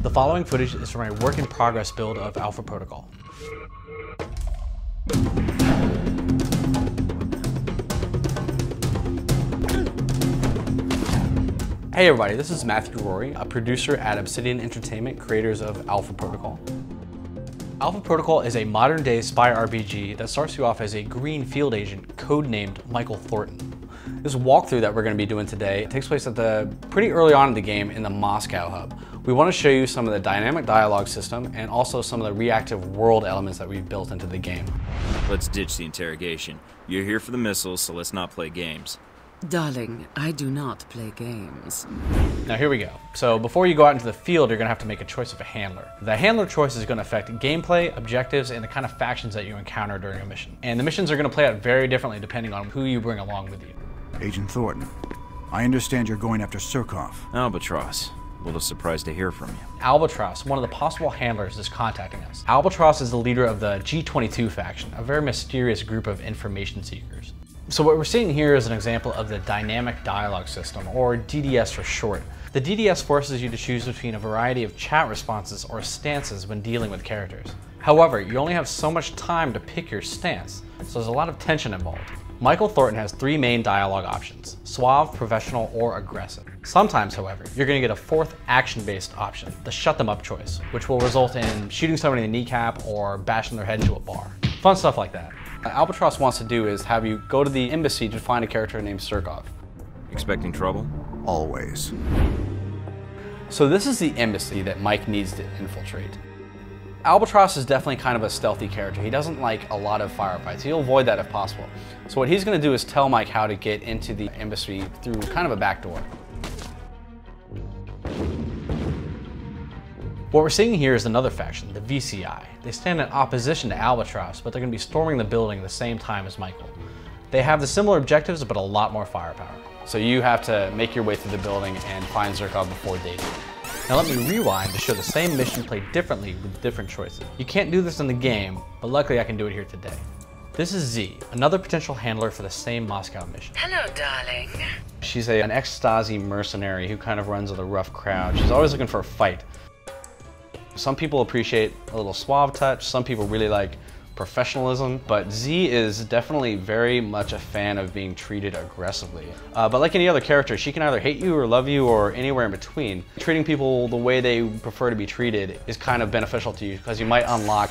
The following footage is from a work-in-progress build of Alpha Protocol. Hey everybody, this is Matthew Rory, a producer at Obsidian Entertainment, creators of Alpha Protocol. Alpha Protocol is a modern-day spy RPG that starts you off as a green field agent codenamed Michael Thornton. This walkthrough that we're going to be doing today takes place at pretty early on in the game in the Moscow hub. We want to show you some of the dynamic dialogue system and also some of the reactive world elements that we've built into the game. Let's ditch the interrogation. You're here for the missiles, so let's not play games. Darling, I do not play games. Now here we go. So before you go out into the field, you're going to have to make a choice of a handler. The handler choice is going to affect gameplay, objectives, and the kind of factions that you encounter during a mission. And the missions are going to play out very differently depending on who you bring along with you. Agent Thornton, I understand you're going after Surkov. Albatross. A little surprised to hear from you. Albatross, one of the possible handlers, is contacting us. Albatross is the leader of the G22 faction, a very mysterious group of information seekers. So what we're seeing here is an example of the dynamic dialogue system, or DDS for short. The DDS forces you to choose between a variety of chat responses or stances when dealing with characters. However, you only have so much time to pick your stance, so there's a lot of tension involved. Michael Thornton has three main dialogue options: suave, professional, or aggressive. Sometimes, however, you're going to get a fourth action-based option, the shut them up choice, which will result in shooting somebody in the kneecap or bashing their head into a bar. Fun stuff like that. What Albatross wants to do is have you go to the embassy to find a character named Surkov. Expecting trouble? Always. So this is the embassy that Mike needs to infiltrate. Albatross is definitely kind of a stealthy character. He doesn't like a lot of firefights. He'll avoid that if possible. So what he's going to do is tell Mike how to get into the embassy through kind of a back door. What we're seeing here is another faction, the VCI. They stand in opposition to Albatross, but they're going to be storming the building at the same time as Michael. They have the similar objectives, but a lot more firepower. So you have to make your way through the building and find Surkov before they do. Now let me rewind to show the same mission played differently with different choices. You can't do this in the game, but luckily I can do it here today. This is Z, another potential handler for the same Moscow mission. Hello, darling. She's an ex-Stasi mercenary who kind of runs with a rough crowd. She's always looking for a fight. Some people appreciate a little suave touch, some people really like professionalism, but Z is definitely very much a fan of being treated aggressively. But like any other character, she can either hate you or love you or anywhere in between. Treating people the way they prefer to be treated is kind of beneficial to you because you might unlock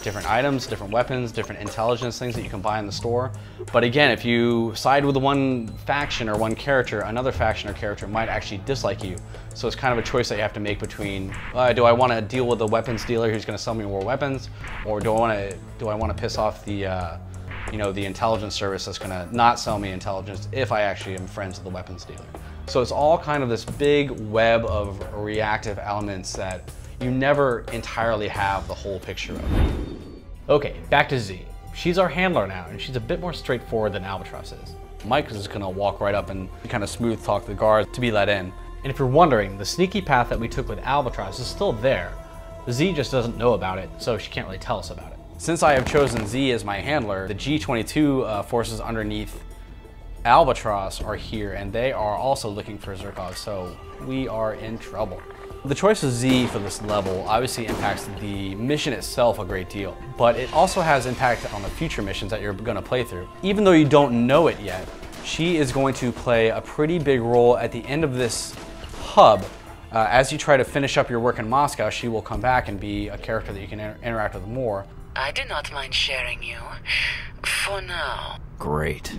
different items, different weapons, different intelligence things that you can buy in the store. But again, if you side with the one faction or one character, another faction or character might actually dislike you. So it's kind of a choice that you have to make between, do I want to deal with the weapons dealer who's going to sell me more weapons, or do I want to piss off the the intelligence service that's going to not sell me intelligence if I actually am friends with the weapons dealer. So it's all kind of this big web of reactive elements that you never entirely have the whole picture of. Okay, back to Z. She's our handler now, and she's a bit more straightforward than Albatross is. Mike is just gonna walk right up and kind of smooth talk the guards to be let in. And if you're wondering, the sneaky path that we took with Albatross is still there. Z just doesn't know about it, so she can't really tell us about it. Since I have chosen Z as my handler, the G22 forces underneath Albatross are here, and they are also looking for Surkov, so we are in trouble. The choice of Z for this level obviously impacts the mission itself a great deal, but it also has impact on the future missions that you're going to play through. Even though you don't know it yet, she is going to play a pretty big role at the end of this hub. As you try to finish up your work in Moscow, she will come back and be a character that you can interact with more. I do not mind sharing you. For now. Great.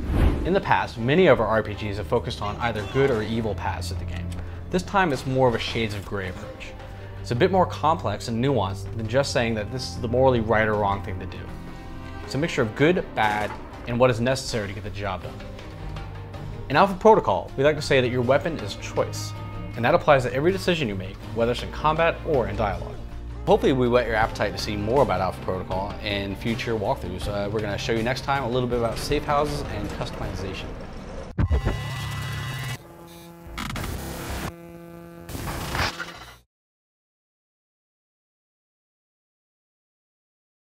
In the past, many of our RPGs have focused on either good or evil paths of the game. This time it's more of a shades of gray approach. It's a bit more complex and nuanced than just saying that this is the morally right or wrong thing to do. It's a mixture of good, bad, and what is necessary to get the job done. In Alpha Protocol, we like to say that your weapon is choice, and that applies to every decision you make, whether it's in combat or in dialogue. Hopefully we whet your appetite to see more about Alpha Protocol in future walkthroughs. We're going to show you next time a little bit about safe houses and customization.